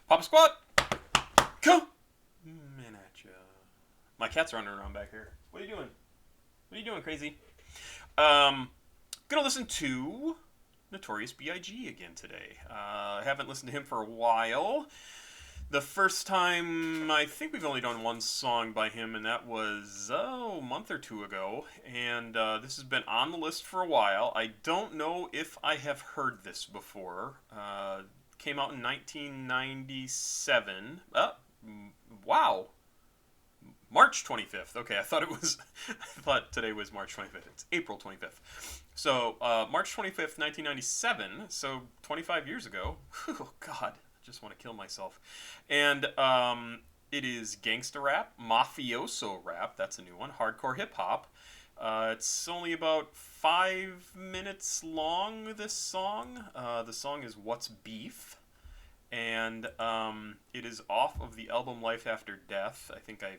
Papa Squat! Coming at ya. My cat's running around back here. What are you doing? What are you doing, crazy? Gonna listen to Notorious B.I.G. again today. I haven't listened to him for a while. The first time, I think we've only done one song by him, and that was a month or two ago. And this has been on the list for a while. I don't know if I have heard this before. Came out in 1997. Wow. March 25th. Okay, I thought it was. I thought today was March 25th. It's April 25th. So March 25th, 1997. So 25 years ago. Oh God, I just want to kill myself. And it is gangsta rap, mafioso rap. That's a new one. Hardcore hip hop. It's only about 5 minutes long. This song. The song is "What's Beef," and it is off of the album Life After Death. I think I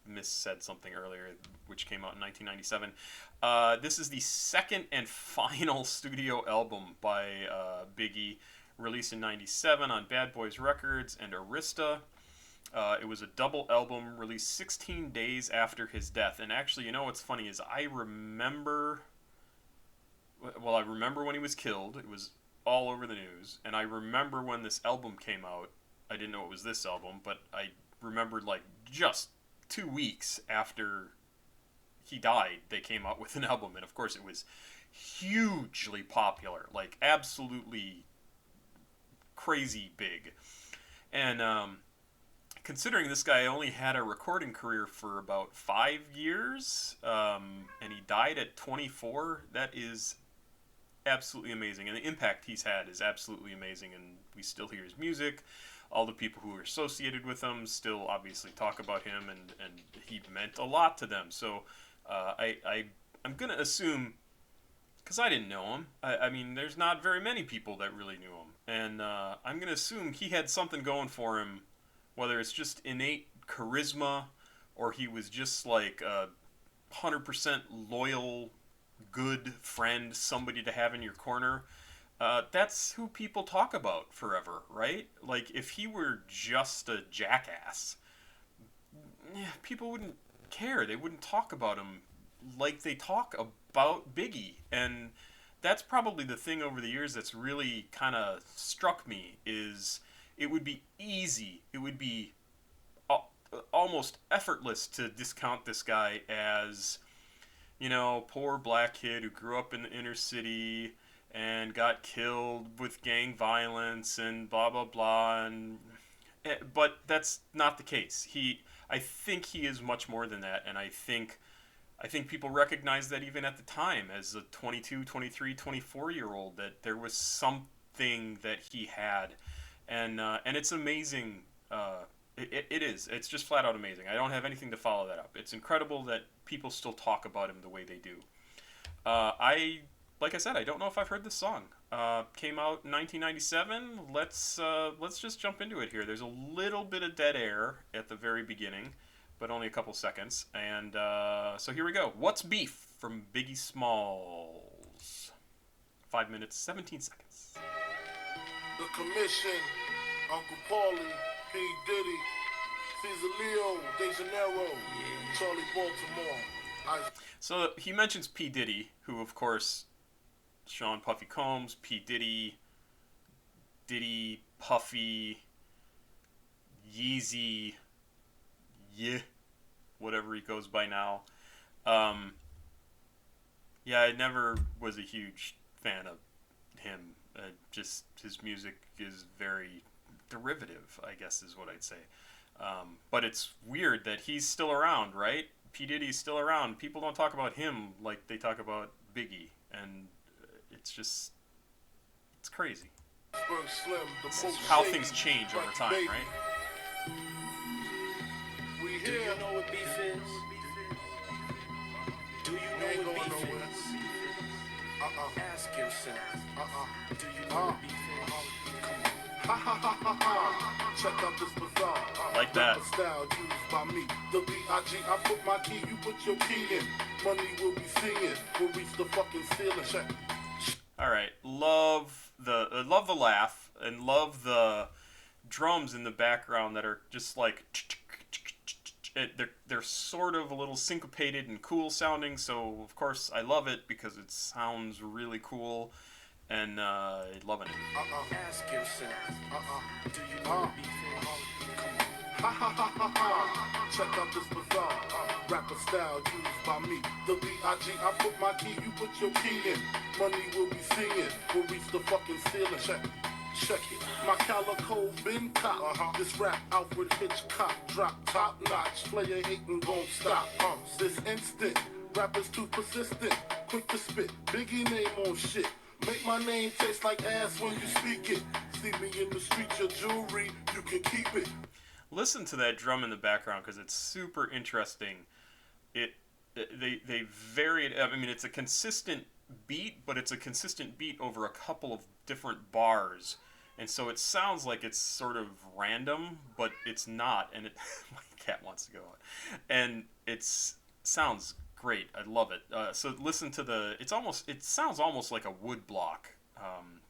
missaid something earlier, which came out in 1997. This is the second and final studio album by B.I.G, released in 97 on Bad Boys Records and Arista. It was a double album released 16 days after his death. And actually, you know what's funny is I remember when he was killed. It was all over the news. And I remember when this album came out. I didn't know it was this album, but I remembered like just 2 weeks after he died, they came out with an album. And of course it was hugely popular, like absolutely crazy big. And considering this guy only had a recording career for about 5 years, and he died at 24, that is absolutely amazing. And the impact he's had is absolutely amazing, and we still hear his music. All the people who are associated with him still obviously talk about him, and he meant a lot to them. So I'm going to assume, because I didn't know him, I mean, there's not very many people that really knew him. And I'm going to assume he had something going for him, whether it's just innate charisma or he was just like a 100% loyal, good friend, somebody to have in your corner. That's who people talk about forever, right? Like, if he were just a jackass, people wouldn't care. They wouldn't talk about him like they talk about B.I.G. And that's probably the thing over the years that's really kind of struck me, is it would be easy, it would be almost effortless to discount this guy as, you know, poor black kid who grew up in the inner city and got killed with gang violence and blah blah blah, but that's not the case. I think he is much more than that, and I think people recognize that even at the time as a 22, 23, 24-year-old, that there was something that he had, and it's amazing. It is. It's just flat out amazing. I don't have anything to follow that up. It's incredible that people still talk about him the way they do. Like I said, I don't know if I've heard this song. Came out in 1997. Let's just jump into it here. There's a little bit of dead air at the very beginning, but only a couple seconds. And so here we go. What's Beef from Biggie Smalls. 5 minutes, 17 seconds. The Commission, Uncle Paulie, P. Diddy, Caesar Leo, De Janeiro, Charlie Baltimore. So he mentions P. Diddy, who of course, Sean Puffy Combs, P. Diddy, Puffy, Yeezy, whatever he goes by now. Yeah, I never was a huge fan of him. Just his music is very derivative, I guess is what I'd say. But it's weird that he's still around, right? P. Diddy's still around. People don't talk about him like they talk about Biggie, and it's crazy. This is how things change over time, right? Do you know what beef is? Do you know what beef is? Ask yourself. Do you know what beef is? Ha ha ha ha ha. Check out this bazaar. Like that. Style used by me. The B.I.G. I put my key, you put your key in. Money will be singing. We'll reach the fucking ceiling. Check. All right, love the laugh and love the drums in the background that are just like they're sort of a little syncopated and cool sounding. So of course I love it because it sounds really cool, and loving it. Ask yourself, do you know what beef is? Ha ha ha ha ha. Check out this bizarre rapper style used by me. The B.I.G. I put my key, you put your key in. Money will be seeing, we'll reach the fucking ceiling. Check it. My calico been cop. This rap Alfred Hitchcock drop top notch. Player hating gon' stop. This instant, rappers too persistent, quick to spit. Biggie name on shit. Make my name taste like ass when you speak it. See me in the street, your jewelry, you can keep it. Listen to that drum in the background because it's super interesting. They vary it. I mean, it's a consistent beat, but it's a consistent beat over a couple of different bars, and so it sounds like it's sort of random, but it's not. And my cat wants to go out, and it sounds great. I love it. So listen to it sounds almost like a wood block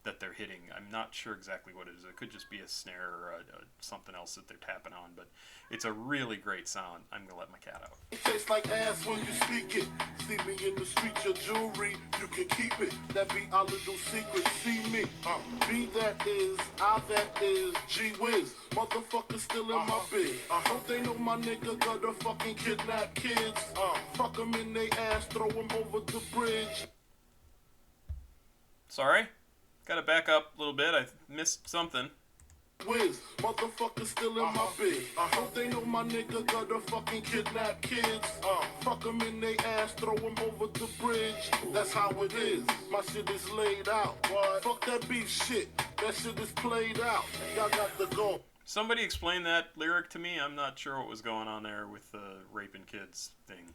that they're hitting. I'm not sure exactly what it is. It could just be a snare or something else that they're tapping on, but it's a really great sound. I'm gonna let my cat out. It tastes like ass when you speak it. See me in the street, your jewelry, you can keep it. That be our little secret. See me, B that is, I that is, G whiz. Motherfuckers still in my bed. Hope they know my nigga got to fucking kidnap kids. Fuck them in they ass, throw them over the bridge. Sorry? Gotta back up a little bit. I missed something. Whiz, motherfuckers still in my bed. Hope they know my nigga got to fucking kidnap kids. Fuck them in they ass, throw them over the bridge. That's how it is. My shit is laid out. What? Fuck that beef shit. That shit is played out. Y'all got to go. Somebody explain that lyric to me. I'm not sure what was going on there with the raping kids thing.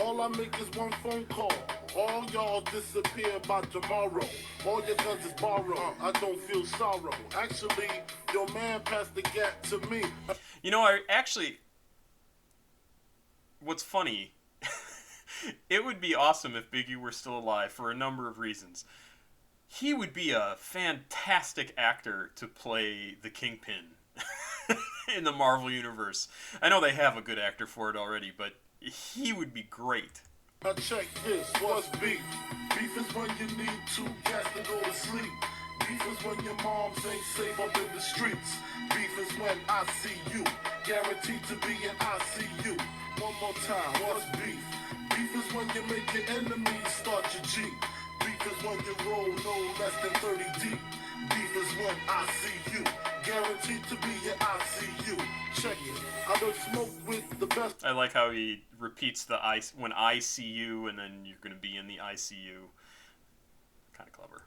All I make is one phone call. All y'all disappear by tomorrow. All your guns is borrowed. I don't feel sorrow. Actually, your man passed the gap to me. You know, what's funny, it would be awesome if Biggie were still alive for a number of reasons. He would be a fantastic actor to play the Kingpin in the Marvel Universe. I know they have a good actor for it already, but he would be great. Now check this, what's beef? Beef is when you need two cats to go to sleep. Beef is when your moms ain't safe up in the streets. Beef is when I see you, guaranteed to be in ICU. One more time, what's beef? Beef is when you make your enemies start your Jeep. Beef is when you roll no less than 30 deep. Beef is when I see you, guaranteed to be in ICU. Check it, I done smoked with the best. I like how he repeats the when I see you, and then you're going to be in the ICU. Kind of clever.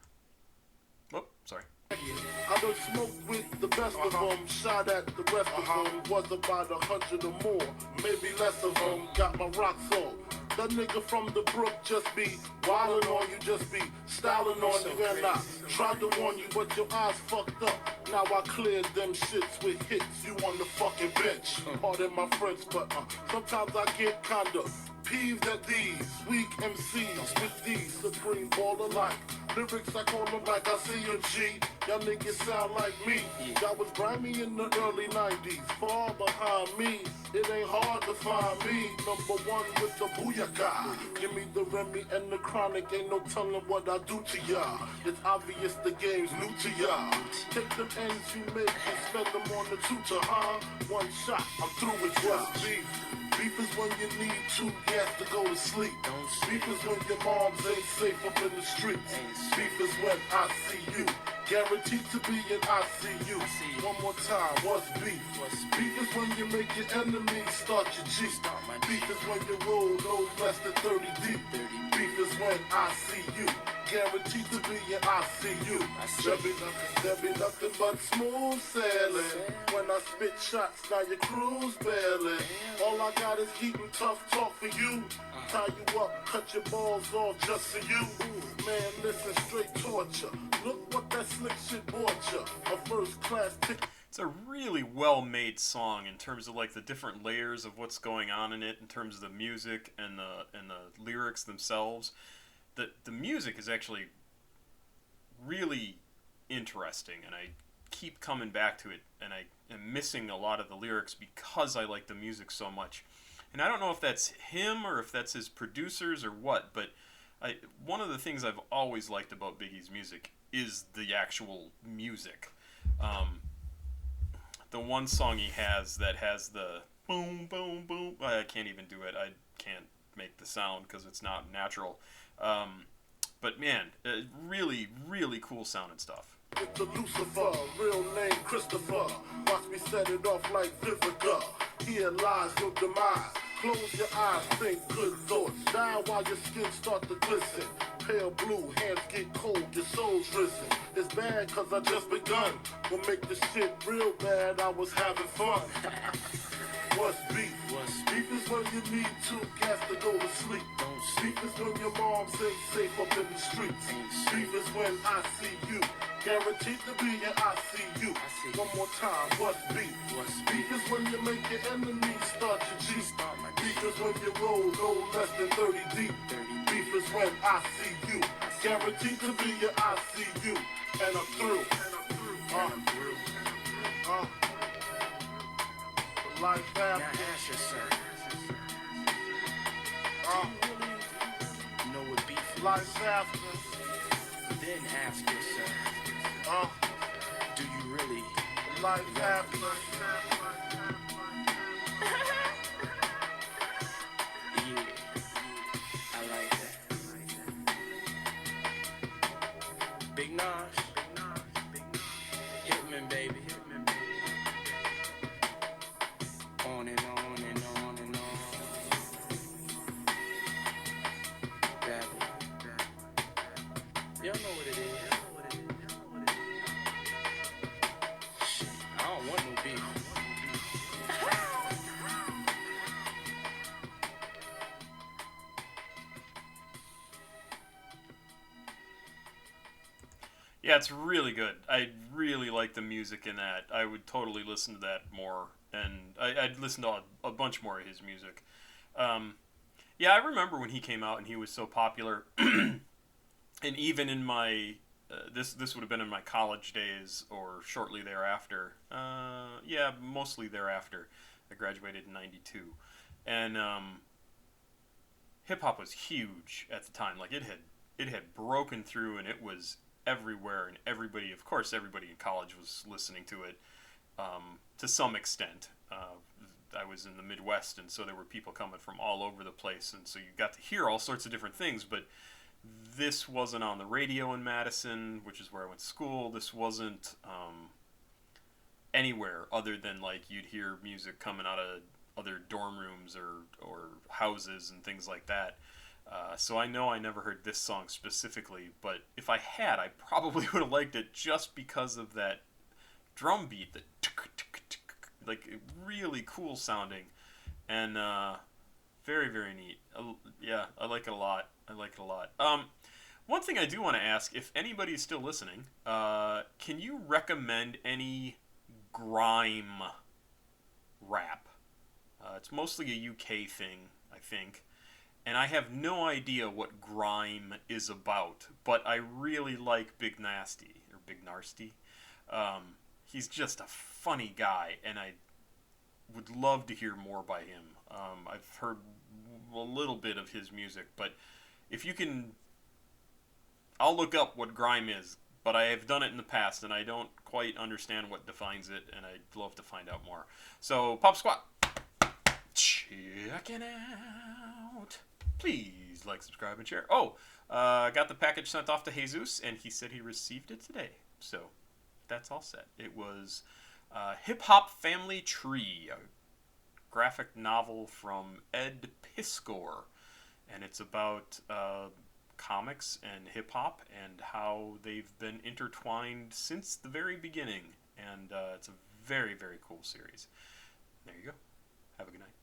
Oh, sorry. I done smoked with the best of them, shot at the rest of them, was about 100 or more, maybe less of them, got my rocks on. That nigga from the brook just be wildin' on you, just be styling on you, and I tried to warn you, but your eyes fucked up. Now I cleared them shits with hits, you on the fucking bench. Pardon my French, but sometimes I get kinda peeved at these weak MCs with these supreme baller like lyrics. I call them like I see a G. Y'all niggas sound like me. Y'all was grimy in the early 90s, far behind me. It ain't hard to find me. Number one with the booyaka. Give me the Remy and the Chronic. Ain't no telling what I do to y'all. It's obvious the game's new to y'all. Take them ends you make and spend them on the tutor, huh? One shot, I'm through with y'all. Beef. Beef is when you need two gas to go to sleep. Beef is when your moms ain't safe up in the streets. Beef is when I see you, guaranteed to be in ICU. One more time, what's beef? Beef is when you make your enemies start your Jeep. Beef is when you roll no less than 30 deep. Beef is when I see you, guaranteed to be in ICU. There be nothing but smooth sailing. When I spit shots, now your crew's bailing. All I got is heat and tough talk for you. Tie you up, cut your balls off just for you. Man, listen, straight torture. Look what that slick shit bought you. A first class ticket. It's a really well-made song in terms of like the different layers of what's going on in it, in terms of the music and the lyrics themselves. The music is actually really interesting, and keep coming back to it, and I am missing a lot of the lyrics because I like the music so much. And I don't know if that's him or if that's his producers or what, but one of the things I've always liked about Biggie's music is the actual music. Um, the one song he has that has the boom, boom, boom. I can't even do it. I can't make the sound because it's not natural. But man, really, really cool sounding stuff. It's a Lucifer, real name Christopher. Watch me set it off like Vivica. Here lies your demise. Close your eyes, think good thoughts. Die while your skin start to glisten. Pale blue, hands get cold, your soul's risen. It's bad cause I just begun. Will make the shit real bad, I was having fun. What's beef? Beef is when you need two cats to go to sleep. Beef is when your mom's ain't safe up in the streets. Beef is when I see you. Guaranteed to be in ICU. One more time, what's beef? Beef is when you make your enemies start your Jeep. Beef is when you roll no less than 30 deep. Beef is when I see you. Guaranteed to be in ICU. And I'm through. Life after. Now ask yourself, do you really know what beef is? Life after. Then ask yourself, do you really Life love after. beef? Yeah, I like that. Big Nas, Hitman, baby. On and on and on and on. Y'all know what it is. Shit, I don't want no beef. Yeah, it's really good. I really like the music in that. I would totally listen to that more, and I'd listen to a bunch more of his music. Yeah, I remember when he came out and he was so popular, and even in my this would have been in my college days or shortly thereafter. Yeah, mostly thereafter. I graduated in '92, and hip hop was huge at the time. Like it had broken through, and it was everywhere, and everybody, of course, everybody in college was listening to it to some extent. I was in the Midwest, and so there were people coming from all over the place, and so you got to hear all sorts of different things, but this wasn't on the radio in Madison, which is where I went to school. This wasn't anywhere other than, like, you'd hear music coming out of other dorm rooms or houses and things like that. So I know I never heard this song specifically, but if I had, I probably would have liked it just because of that drum beat, that like really cool sounding, and very, very neat. Yeah, I like it a lot. One thing I do want to ask, if anybody's still listening, can you recommend any grime rap? It's mostly a UK thing, I think. And I have no idea what grime is about, but I really like Big Nasty, or Big Narsty. He's just a funny guy, and I would love to hear more by him. I've heard a little bit of his music, but if you can, I'll look up what grime is, but I have done it in the past, and I don't quite understand what defines it, and I'd love to find out more. So, Pop Squat, check it out. Please like, subscribe, and share. Oh, got the package sent off to Jesus, and he said he received it today. So, that's all set. It was Hip Hop Family Tree, a graphic novel from Ed Piskor, and it's about comics and hip hop and how they've been intertwined since the very beginning, and it's a very, very cool series. There you go. Have a good night.